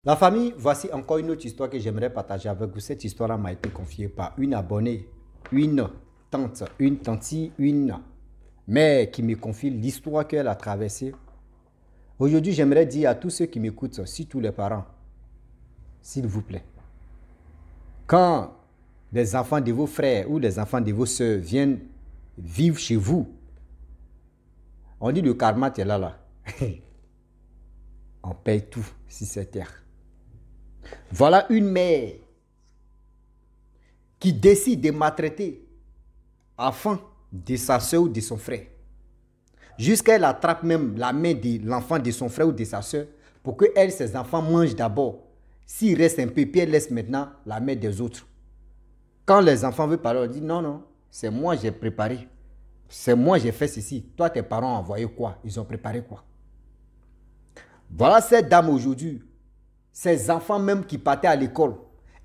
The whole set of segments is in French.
La famille, voici encore une autre histoire que j'aimerais partager avec vous. Cette histoire-là m'a été confiée par une abonnée, une tante, une tantille, une mère qui me confie l'histoire qu'elle a traversée. Aujourd'hui, j'aimerais dire à tous ceux qui m'écoutent, surtout les parents, s'il vous plaît, quand des enfants de vos frères ou des enfants de vos soeurs viennent vivre chez vous, on dit le karma, tu es là. On paye tout sur cette terre. Voilà une mère qui décide de maltraiter l'enfant de sa soeur ou de son frère. Jusqu'à elle attrape même la main de l'enfant de son frère ou de sa soeur pour que elle, ses enfants mangent d'abord. S'il reste un peu, puis elle laisse maintenant la main des autres. Quand les enfants veulent parler, on dit non, non, c'est moi j'ai préparé. C'est moi j'ai fait ceci. Toi, tes parents ont envoyé quoi? Ils ont préparé quoi? Voilà cette dame aujourd'hui. Ces enfants même qui partaient à l'école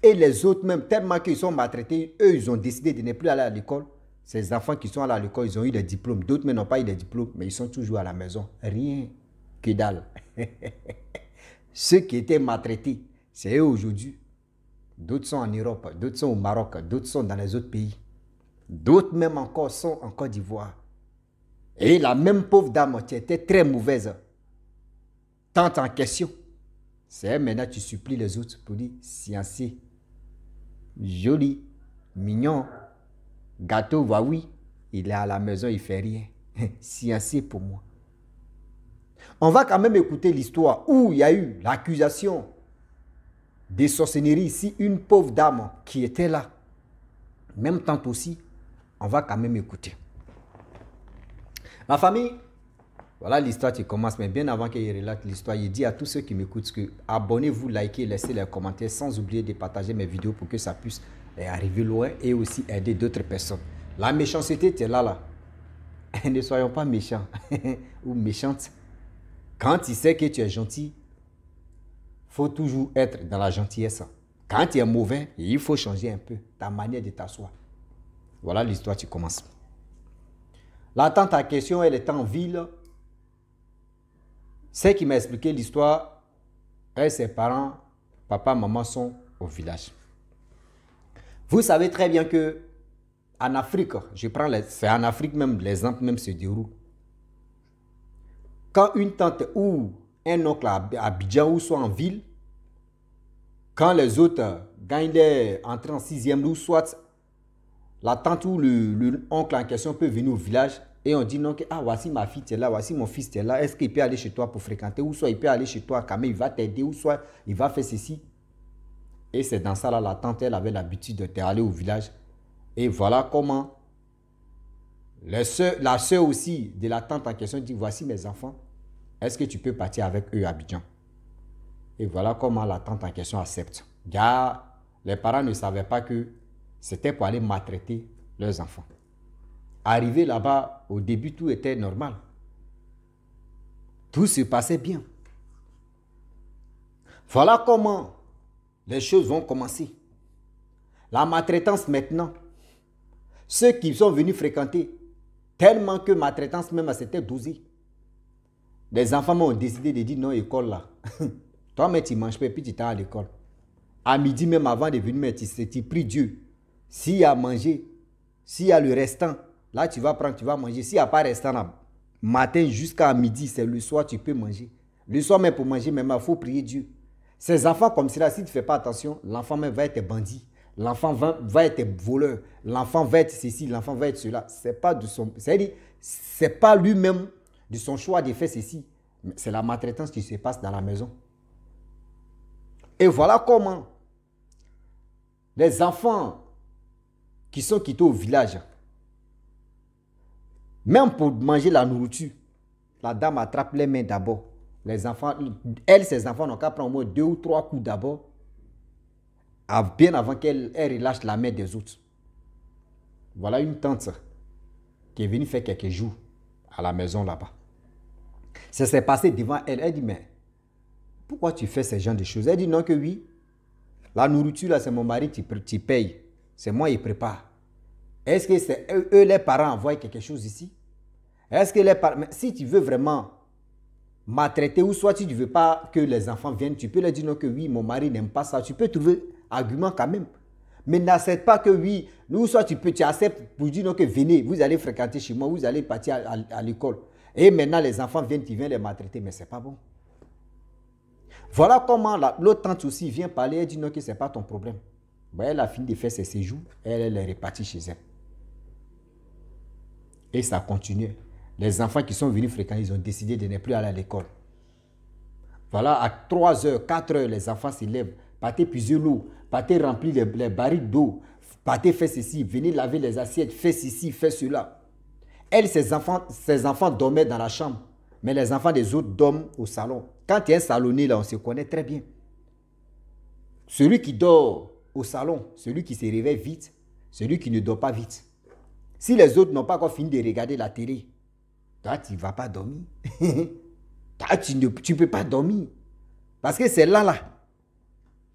et les autres même, tellement qu'ils sont maltraités, eux, ils ont décidé de ne plus aller à l'école. Ces enfants qui sont allés à l'école, ils ont eu des diplômes. D'autres n'ont pas eu des diplômes, mais ils sont toujours à la maison. Rien que dalle. Ceux qui étaient maltraités, c'est eux aujourd'hui. D'autres sont en Europe, d'autres sont au Maroc, d'autres sont dans les autres pays. D'autres même encore sont en Côte d'Ivoire. Et la même pauvre dame qui était très mauvaise, tante en question, c'est elle maintenant tu supplies les autres pour dire sciencé, joli, mignon, gâteau, va oui, il est à la maison, il fait rien. Sciencé pour moi. On va quand même écouter l'histoire où il y a eu l'accusation de sorcellerie ici, une pauvre dame qui était là. Même tante aussi, on va quand même écouter. Ma famille, voilà l'histoire qui commence, mais bien avant qu'il relate l'histoire, il dit à tous ceux qui m'écoutent que abonnez-vous, likez, laissez les commentaires, sans oublier de partager mes vidéos pour que ça puisse arriver loin et aussi aider d'autres personnes. La méchanceté, tu es là. Ne soyons pas méchants ou méchantes. Quand tu sais que tu es gentil, il faut toujours être dans la gentillesse. Quand tu es mauvais, il faut changer un peu ta manière de t'asseoir. Voilà l'histoire qui commence. La tante en question, elle était en ville. Celle qui m'a expliqué l'histoire, elle et ses parents, papa, maman, sont au village. Vous savez très bien que en Afrique, c'est en Afrique même, l'exemple même se déroule. Quand une tante ou un oncle à Abidjan ou soit en ville, quand les autres, quand il est entré en 6e ou soit la tante ou l'oncle en question peut venir au village et on dit non, que, ah, voici ma fille, tu es là, voici mon fils, tu es là, est-ce qu'il peut aller chez toi pour fréquenter, ou soit il peut aller chez toi quand même, il va t'aider, ou soit il va faire ceci. Et c'est dans ça là, la tante, elle avait l'habitude d'aller au village. Et voilà comment la soeur aussi de la tante en question dit, voici mes enfants, est-ce que tu peux partir avec eux à Abidjan? Et voilà comment la tante en question accepte. Car les parents ne savaient pas que c'était pour aller maltraiter leurs enfants. Arrivé là-bas, au début, tout était normal. Tout se passait bien. Voilà comment les choses vont commencer. La maltraitance maintenant. Ceux qui sont venus fréquenter, tellement que maltraitance même s'était dosée. Les enfants ont décidé de dire non, école là. Toi, mais tu ne manges pas et puis tu t'en à l'école. À midi, même avant de venir, tu pries Dieu. S'il y a à manger, s'il y a le restant, là, tu vas prendre, tu vas manger. S'il n'y a pas de restant, là, matin jusqu'à midi, c'est le soir, tu peux manger. Le soir, même pour manger, même, il faut prier Dieu. Ces enfants comme cela, si tu ne fais pas attention, l'enfant même va être bandit. L'enfant va être voleur. L'enfant va être ceci, l'enfant va être cela. C'est pas de son... C'est pas lui-même de son choix de faire ceci. C'est la maltraitance qui se passe dans la maison. Et voilà comment les enfants qui sont quittés au village, même pour manger la nourriture, la dame attrape les mains d'abord. Les enfants, ses enfants n'ont qu'à prendre au moins 2 ou 3 coups d'abord, bien avant qu'elle relâche la main des autres. Voilà une tante qui est venue faire quelques jours à la maison là-bas. Ça s'est passé devant elle. Elle dit, mais pourquoi tu fais ce genre de choses? Elle dit non, que oui. La nourriture, là, c'est mon mari, tu payes. C'est moi, il prépare. Est-ce que c'est eux, les parents, envoient quelque chose ici? Est-ce que les parents... Si tu veux vraiment maltraiter, ou soit tu ne veux pas que les enfants viennent, tu peux leur dire non que oui, mon mari n'aime pas ça. Tu peux trouver argument quand même. Mais n'accepte pas que oui, ou soit tu acceptes pour dire non que venez, vous allez fréquenter chez moi, vous allez partir à l'école. Et maintenant les enfants viennent, tu viens les maltraiter, mais c'est pas bon. Voilà comment l'autre tante aussi vient parler, elle dit non que ce n'est pas ton problème. Bon, elle a fini de faire ses séjours, elle est repartie chez elle. Et ça continue. Les enfants qui sont venus fréquenter, ils ont décidé de ne plus aller à l'école. Voilà, à 3 heures, 4 heures, les enfants se lèvent, partez puiser l'eau, partez remplir les barils d'eau, partez faire ceci, venez laver les assiettes, faites ceci, faites cela. Elle, ses enfants dormaient dans la chambre, mais les enfants des autres dorment au salon. Quand il y a un salonnier là, on se connaît très bien. Celui qui dort au salon, celui qui se réveille vite, celui qui ne dort pas vite. Si les autres n'ont pas encore fini de regarder la télé, toi, tu ne vas pas dormir. Toi, tu ne peux pas dormir. Parce que c'est là,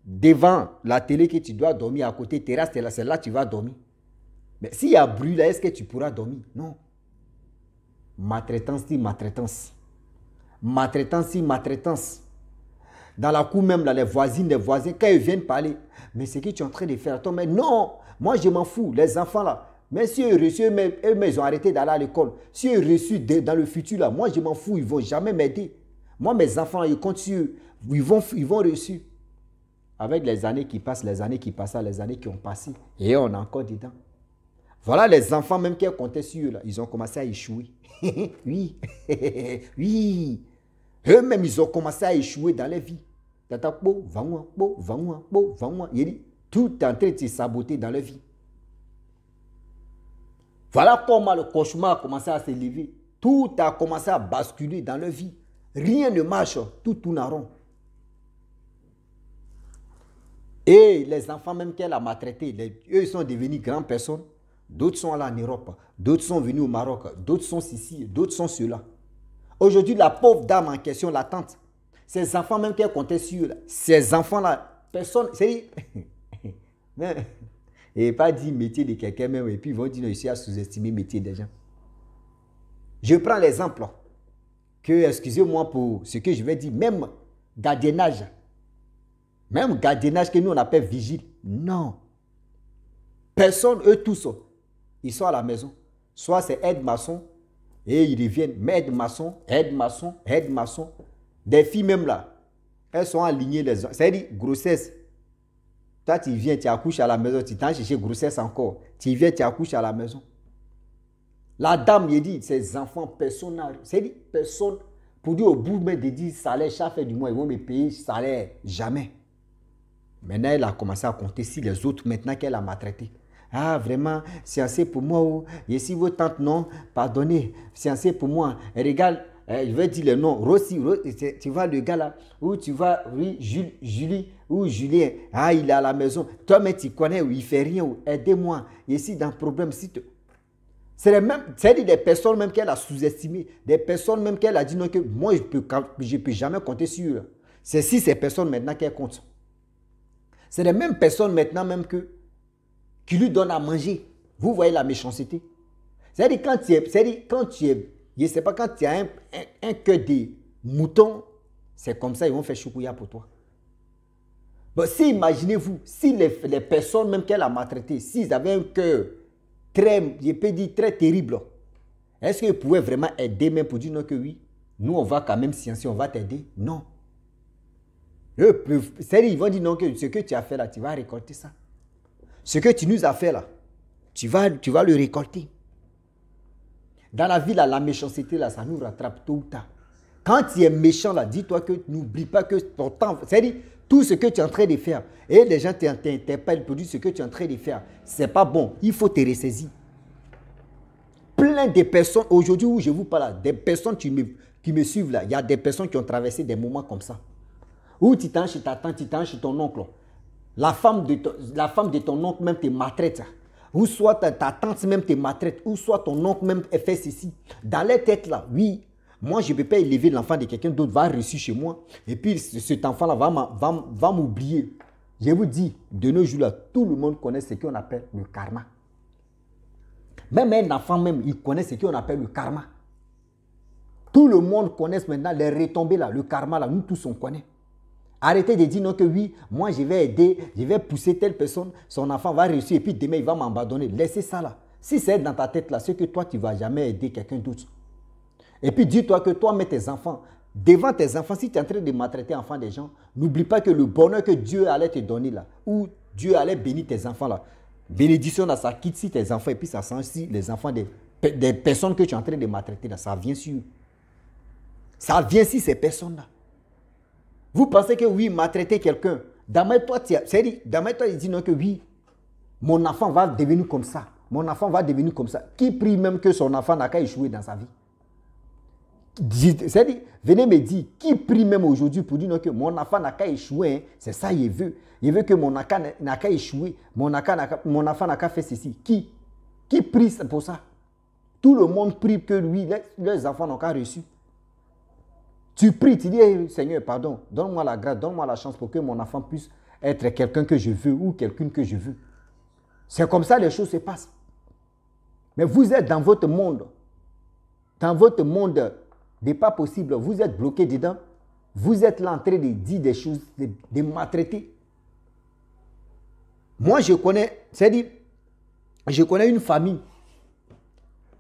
devant la télé que tu dois dormir, à côté terrasse, c'est là que tu vas dormir. Mais s'il y a bruit là, est-ce que tu pourras dormir? Non. Maltraitance, maltraitance. Maltraitance, maltraitance. Dans la cour même, là, les voisines, les voisins, quand ils viennent parler, mais c'est que tu es en train de faire, toi, mais non, moi je m'en fous, les enfants là. Mais si eux reçus, eux, ils ont arrêté d'aller à l'école. Si eux reçus dans le futur, là, moi, je m'en fous, ils ne vont jamais m'aider. Moi, mes enfants, ils comptent sur eux. Ils vont reçus. Avec les années qui passent, les années qui passent, les années qui ont passé. Et on est encore dedans. Voilà les enfants, même qui comptaient sur eux, là, ils ont commencé à échouer. Oui, oui. Eux-mêmes, ils ont commencé à échouer dans leur vie. Tout est en train de se saboter dans leur vie. Voilà comment le cauchemar a commencé à s'élever. Tout a commencé à basculer dans leur vie. Rien ne marche, tout tourne en rond. Et les enfants même qu'elle a maltraités, eux ils sont devenus grandes personnes. D'autres sont allés en Europe, d'autres sont venus au Maroc, d'autres sont ici, d'autres sont ceux-là. Aujourd'hui, la pauvre dame en question, la tante, ces enfants même qu'elle comptait sur, ces enfants-là, personne, c'est et pas dire métier de quelqu'un même, et puis ils vont dire, non, ici à sous-estimer le métier des gens. Je prends l'exemple que, excusez-moi pour ce que je vais dire, même gardiennage que nous on appelle vigile, non. Personne, eux tous, ils sont à la maison. Soit c'est aide-maçon, et ils reviennent, mais aide-maçon, aide-maçon, aide-maçon. Des filles même là, elles sont alignées les hommes. C'est-à-dire, grossesse. Toi, tu viens, tu accouches à la maison, tu t'en cherches grossesse encore. Tu viens, tu accouches à la maison. La dame, il dit, ces enfants, personne n'a. C'est-à-dire, personne, pour dire au bout même de dire salaire, chaque fin du mois, ils vont me payer salaire. Jamais. Maintenant, elle a commencé à compter si les autres, maintenant qu'elle a maltraité. Ah, vraiment, c'est assez pour moi. Oh. Et si vos tantes, non, pardonnez, c'est assez pour moi. Elle regarde, je vais dire le nom. Rossi, tu vois le gars là, où tu vas, oui, Julie, ou Julien, ah, il est à la maison. Toi, mais tu connais, il ne fait rien, aidez-moi. Et si dans le problème, si tu... C'est des personnes même qu'elle a sous-estimées, des personnes même qu'elle a dit non, que moi, je ne peux jamais compter sur eux. C'est si ces personnes maintenant qu'elle compte. C'est les mêmes personnes maintenant même qui lui donnent à manger. Vous voyez la méchanceté. C'est-à-dire quand tu es, je ne sais pas, quand tu as un cœur de mouton, c'est comme ça, ils vont faire choukouya pour toi. Bon, si imaginez-vous, si les personnes même qu'elle a maltraitées, s'ils avaient un cœur très, je peux dire très terrible, est-ce qu'ils pouvaient vraiment aider même pour dire non que oui, nous on va quand même sciencer, on va t'aider? Non. C'est-à-dire, ils vont dire non que ce que tu as fait là, tu vas récolter ça. Ce que tu nous as fait là, tu vas le récolter. Dans la vie, là, la méchanceté, là, ça nous rattrape tôt ou tard. Quand tu es méchant, là, dis-toi que n'oublie pas que ton temps, c'est-à-dire tout ce que tu es en train de faire, et les gens t'interpellent pour dire ce que tu es en train de faire, c'est pas bon, il faut te ressaisir. Plein de personnes, aujourd'hui où je vous parle, des personnes qui me suivent là, il y a des personnes qui ont traversé des moments comme ça. Où tu t'en chez ta tante, tu t'en chez ton oncle. La femme de ton oncle même te maltraite. Ou soit ta tante même te maltraite. Ou soit ton oncle même fait ceci. Dans les têtes là, oui, moi je ne peux pas élever l'enfant de quelqu'un d'autre, va reçu chez moi. Et puis cet enfant-là va m'oublier. Je vous dis, de nos jours là, tout le monde connaît ce qu'on appelle le karma. Même un enfant même, il connaît ce qu'on appelle le karma. Tout le monde connaît maintenant les retombées là, le karma là, nous tous on connaît. Arrêtez de dire non que oui, moi je vais aider, je vais pousser telle personne, son enfant va réussir et puis demain il va m'abandonner. Laissez ça là. Si c'est dans ta tête là, c'est que toi tu ne vas jamais aider quelqu'un d'autre. Et puis dis-toi que toi, mets tes enfants, devant tes enfants, si tu es en train de maltraiter enfants des gens, n'oublie pas que le bonheur que Dieu allait te donner là, ou Dieu allait bénir tes enfants là, bénédiction là, ça quitte si tes enfants et puis ça change si les enfants des personnes que tu es en train de maltraiter là, ça vient sur eux. Ça vient sur ces personnes là. Vous pensez que oui, maltraiter quelqu'un, d'après toi, il dit non que oui, mon enfant va devenir comme ça. Mon enfant va devenir comme ça. Qui prie même que son enfant n'a qu'à échouer dans sa vie? C'est-à-dire, venez me dire, qui prie même aujourd'hui pour dire non, que mon enfant n'a qu'à échouer, hein? C'est ça il veut. Il veut que mon enfant n'a qu'à échouer, mon enfant n'a qu'à faire ceci. Qui prie pour ça? Tout le monde prie que lui, leurs enfants n'ont qu'à reçu. Tu pries, tu dis, hey, Seigneur, pardon, donne-moi la grâce, donne-moi la chance pour que mon enfant puisse être quelqu'un que je veux ou quelqu'une que je veux. C'est comme ça que les choses se passent. Mais vous êtes dans votre monde. Dans votre monde n'est pas possible. Vous êtes bloqué dedans. Vous êtes là en train de dire des choses, de maltraiter. Moi, je connais, c'est-à-dire, je connais une famille.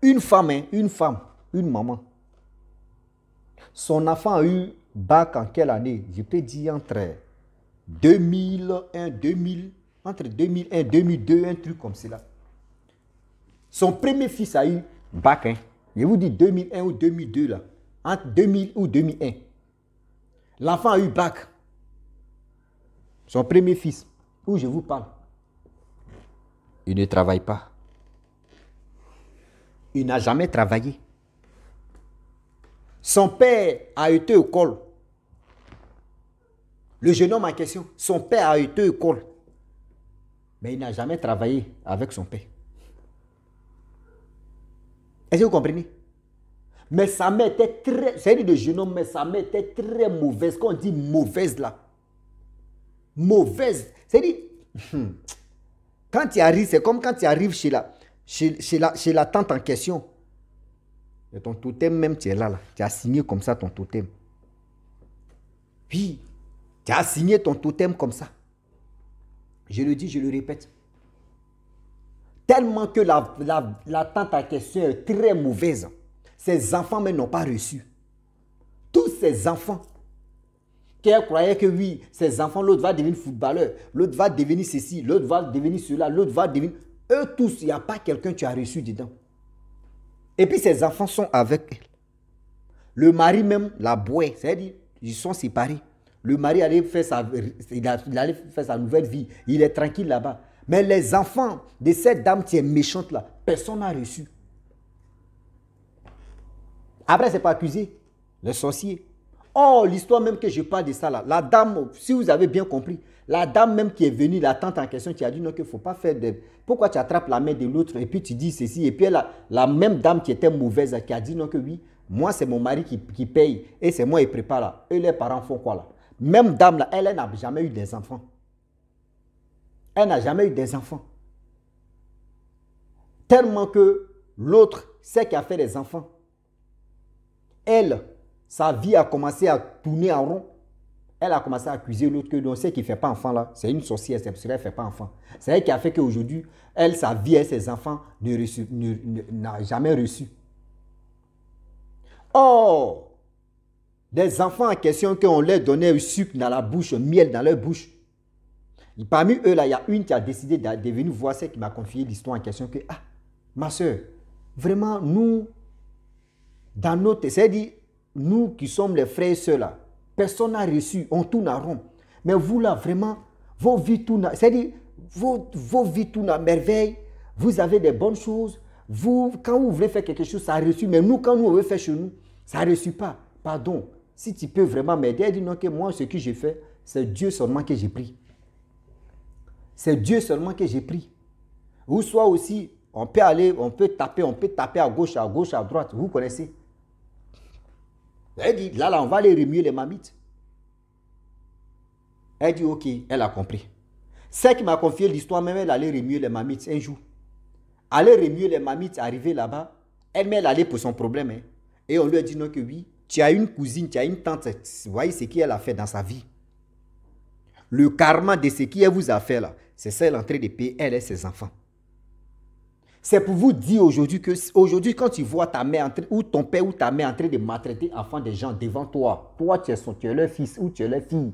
Une femme, une maman. Son enfant a eu bac en quelle année? Je peux dire entre 2001, 2000, entre 2001, 2002, un truc comme cela. Son premier fils a eu bac, hein. Je vous dis 2001 ou 2002 là. Entre 2000 ou 2001. L'enfant a eu bac. Son premier fils, où je vous parle. Il ne travaille pas. Il n'a jamais travaillé. Son père a été au col. Le jeune homme en question, son père a été au col. Mais il n'a jamais travaillé avec son père. Est-ce que vous comprenez? Mais sa mère était très... C'est-à-dire le jeune homme, mais sa mère était très mauvaise. Quand on dit mauvaise là. Mauvaise. C'est-à-dire... Quand tu arrives, c'est comme quand tu arrives chez la tante en question. Et ton totem même, tu es là. Tu as signé comme ça ton totem. Puis, tu as signé ton totem comme ça. Je le dis, je le répète. Tellement que la tante en question est très mauvaise. Ses enfants même n'ont pas reçu. Tous ces enfants, qu'elle croyait que oui, ces enfants, l'autre va devenir footballeur, l'autre va devenir ceci, l'autre va devenir cela, l'autre va devenir... Eux tous, il n'y a pas quelqu'un que tu as reçu dedans. Et puis ces enfants sont avec elle. Le mari même la boit, c'est-à-dire ils sont séparés. Le mari allait faire sa nouvelle vie. Il est tranquille là-bas. Mais les enfants de cette dame qui est méchante là, personne n'a reçu. Après, c'est pas accusé. Le sorcier. Oh, l'histoire même que je parle de ça là. La dame, si vous avez bien compris, la dame même qui est venue, la tante en question, qui a dit non, qu'il ne faut pas faire de... Pourquoi tu attrapes la main de l'autre et puis tu dis ceci. Et puis la même dame qui était mauvaise, qui a dit non, que oui, moi c'est mon mari qui paye et c'est moi qui prépare là. Et les parents font quoi là? Même dame là, elle n'a jamais eu des enfants. Elle n'a jamais eu des enfants. Tellement que l'autre, c'est qui a fait des enfants. Elle, sa vie a commencé à tourner en rond. Elle a commencé à accuser l'autre que l'on sait qu'il ne fait pas enfant là. C'est une sorcière, c'est parce qu'elle ne fait pas enfant. C'est elle qui a fait qu'aujourd'hui, elle, sa vie et ses enfants n'a jamais reçu. Oh! Des enfants en question qu'on leur donnait du sucre dans la bouche, miel dans leur bouche. Et parmi eux là, il y a une qui a décidé de venir voir celle qui m'a confié l'histoire en question que, ah, ma soeur, vraiment, nous, dans notre... C'est-à-dire, nous qui sommes les frères et sœurs là, personne n'a reçu, on tourne en rond. Mais vous là, vraiment, vos vies tournent, c'est-à-dire, vos vies tournent à merveille, vous avez des bonnes choses, vous, quand vous voulez faire quelque chose, ça a reçu, mais nous, quand nous, on veut faire chez nous, ça ne reçut pas. Pardon, si tu peux vraiment m'aider, elle dit non, que moi, ce que j'ai fait, c'est Dieu seulement que j'ai pris. C'est Dieu seulement que j'ai pris. Ou soit aussi, on peut aller, on peut taper à gauche, à droite, vous connaissez. Elle dit, là, on va aller remuer les mamites. Elle dit, ok, elle a compris. Celle qui m'a confié l'histoire, même elle allait remuer les mamites un jour. Aller remuer les mamites, arriver là-bas, elle allait pour son problème. Hein. Et on lui a dit non que oui, tu as une cousine, tu as une tante, vous voyez ce qu'elle a fait dans sa vie. Le karma de ce qu'elle vous a fait là, c'est ça, elle est en train de payer, elle et ses enfants. C'est pour vous dire aujourd'hui que, aujourd'hui, quand tu vois ta mère ou ton père ou ta mère en train de maltraiter enfants des gens devant toi, toi, tu es leur fils ou tu es leur fille,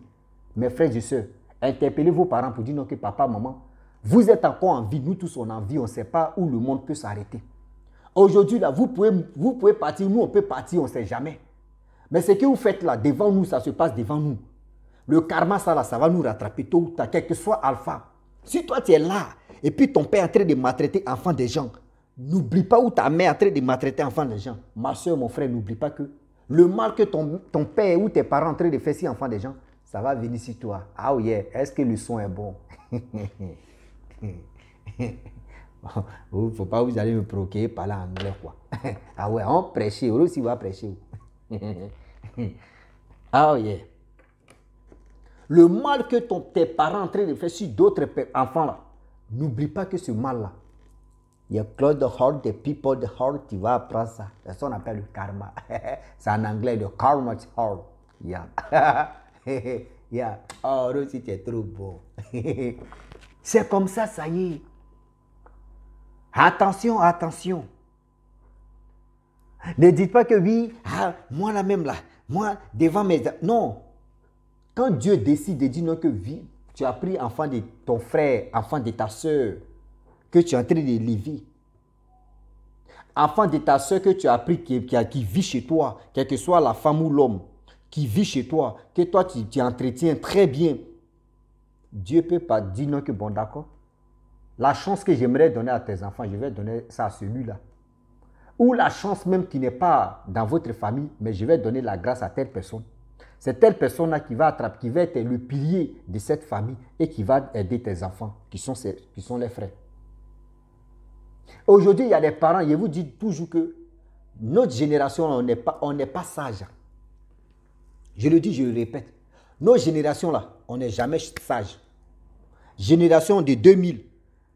mes frères et soeurs, interpellez vos parents pour dire non que papa, maman, vous êtes encore en vie, nous tous on est en vie, on ne sait pas où le monde peut s'arrêter. Aujourd'hui, là, vous pouvez partir, nous on peut partir, on ne sait jamais. Mais ce que vous faites là, devant nous, ça se passe devant nous. Le karma, ça, là, ça va nous rattraper tôt ou tard, quel que soit alpha. Si toi, tu es là, et puis ton père est en train de maltraiter enfants des gens, n'oublie pas où ta mère est en train de maltraiter enfants des gens. Ma soeur, mon frère, n'oublie pas que le mal que ton père ou tes parents sont en train de faire sur enfants des gens, ça va venir sur toi. Ah oui, est-ce que le son est bon? Il ne faut pas vous allez me provoquer par l'anglais, quoi. Ah ouais, on prêche, on aussi va prêcher. Ah oui. Le mal que tes parents sont en train de faire sur d'autres enfants, là, n'oublie pas que ce mal-là, il y a close the heart, the people, the heart, tu vas apprendre ça. C'est ce qu'on appelle le karma. C'est en anglais, le karma heart. Yeah. Yeah. Oh, aussi, tu es trop beau. C'est comme ça, ça y est. Attention, attention. Ne dites pas que oui, moi là même là, moi devant mes... Non. Quand Dieu décide de dire non que oui, tu as pris enfant de ton frère, enfant de ta soeur, que tu es en train de l'élever. Enfant de ta soeur que tu as pris, qui vit chez toi, quelle que soit la femme ou l'homme, qui vit chez toi, que toi tu entretiens très bien. Dieu ne peut pas dire non que bon d'accord. La chance que j'aimerais donner à tes enfants, je vais donner ça à celui-là. Ou la chance même qui n'est pas dans votre famille, mais je vais donner la grâce à telle personne. C'est telle personne-là qui va être le pilier de cette famille et qui va aider tes enfants, qui sont les frères. Aujourd'hui, il y a des parents, je vous dis toujours que notre génération, on n'est pas sage. Je le dis, je le répète. Nos générations là, on n'est jamais sage. Génération de 2000.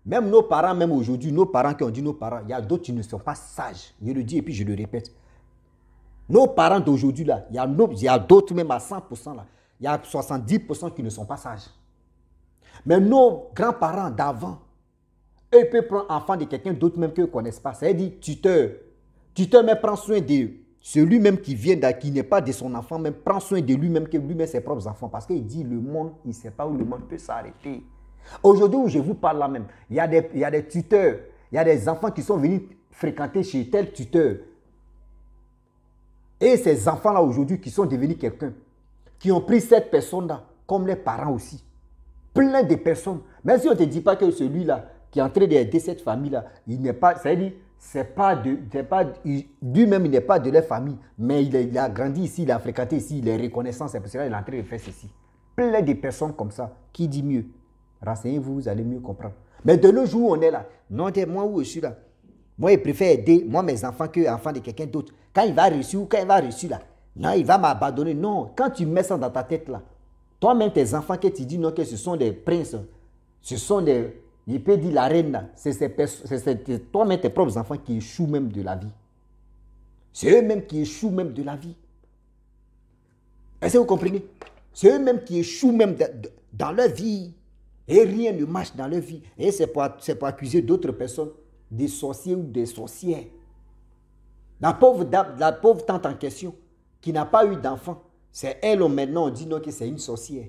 Même nos parents, même aujourd'hui, nos parents qui ont dit nos parents, il y a d'autres qui ne sont pas sages. Je le dis et puis je le répète. Nos parents d'aujourd'hui, là, il y a d'autres même à 100%, là. Il y a 70% qui ne sont pas sages. Mais nos grands-parents d'avant, eux peuvent prendre enfant de quelqu'un d'autre même qu'ils ne connaissent pas. C'est-à-dire tuteur. Tuteur même prend soin de celui-même qui vient, qui n'est pas de son enfant, même prend soin de lui-même, que lui-même ses propres enfants. Parce qu'il dit le monde, il ne sait pas où le monde peut s'arrêter. Aujourd'hui où je vous parle là même, il y a des tuteurs, il y a des enfants qui sont venus fréquenter chez tel tuteur. Et ces enfants-là aujourd'hui qui sont devenus quelqu'un, qui ont pris cette personne-là comme les parents aussi. Plein de personnes. Même si on ne te dit pas que celui-là qui est en train d'aider cette famille-là, il n'est pas, c'est-à-dire, lui-même il n'est pas de leur famille, mais il a grandi ici, il a fréquenté ici, il est reconnaissant, c'est pour cela qu'il est en train de faire ceci. Plein de personnes comme ça. Qui dit mieux? Renseignez-vous, vous allez mieux comprendre. Mais de nos jours, on est là. Non, moi où je suis là. Moi, je préfère aider mes enfants que enfants de quelqu'un d'autre. Quand il va réussir ou quand il va réussir là, non, il va m'abandonner. Non, quand tu mets ça dans ta tête là, toi-même, tes enfants, que tu dis non, que ce sont des princes, ce sont des, je peux dire la reine là, c'est toi-même tes propres enfants qui échouent même de la vie. C'est eux-mêmes qui échouent même de la vie. Est-ce que vous comprenez? C'est eux-mêmes qui échouent même dans leur vie. Et rien ne marche dans leur vie. Et c'est pour accuser d'autres personnes, des sorciers ou des sorcières. La pauvre tante en question, qui n'a pas eu d'enfant, c'est elle, maintenant, on dit non que c'est une sorcière.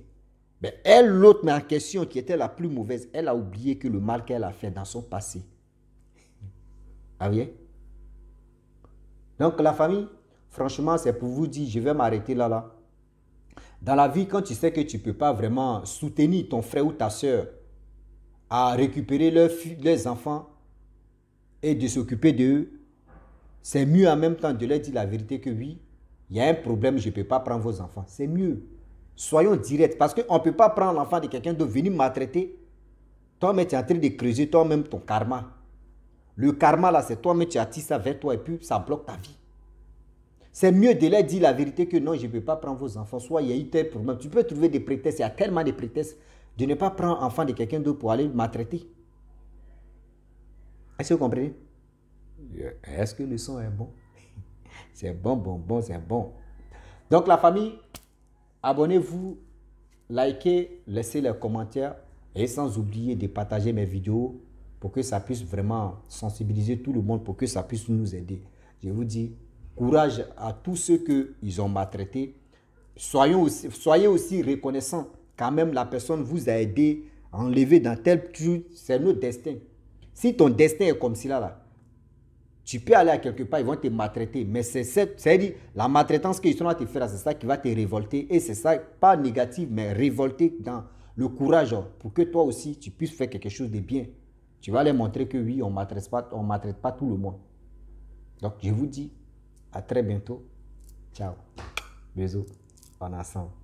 Mais elle, l'autre, mais en question, qui était la plus mauvaise, elle a oublié que le mal qu'elle a fait dans son passé. Ah oui? Donc la famille, franchement, c'est pour vous dire, je vais m'arrêter là. Dans la vie, quand tu sais que tu ne peux pas vraiment soutenir ton frère ou ta soeur à récupérer leurs enfants et de s'occuper d'eux, c'est mieux en même temps de leur dire la vérité que oui, il y a un problème, je ne peux pas prendre vos enfants. C'est mieux. Soyons directs parce qu'on ne peut pas prendre l'enfant de quelqu'un d'autre, venir maltraiter. Toi-même, tu es en train de creuser toi-même ton karma. Le karma, là, c'est toi-même, tu attires ça vers toi et puis ça bloque ta vie. C'est mieux de leur dire la vérité que non, je ne peux pas prendre vos enfants. Soit il y a eu tel problème. Tu peux trouver des prétextes. Il y a tellement de prétextes de ne pas prendre l'enfant de quelqu'un d'autre pour aller maltraiter. Est-ce que vous comprenez? Est-ce que le son est bon? C'est bon, bon, bon, c'est bon. Donc la famille, abonnez-vous, likez, laissez les commentaires et sans oublier de partager mes vidéos pour que ça puisse vraiment sensibiliser tout le monde, pour que ça puisse nous aider. Je vous dis, courage à tous ceux qu'ils ont maltraités. Soyez aussi reconnaissants quand même la personne vous a aidé à enlever dans tel truc, c'est notre destin. Si ton destin est comme cela, là, tu peux aller à quelque part, ils vont te maltraiter. Mais c'est-à-dire, la maltraitance qu'ils sont à te faire, c'est ça qui va te révolter. Et c'est ça, pas négatif, mais révolter dans le courage pour que toi aussi, tu puisses faire quelque chose de bien. Tu vas leur montrer que oui, on ne maltraite pas tout le monde. Donc, je vous dis à très bientôt. Ciao. Bisous. On ensemble.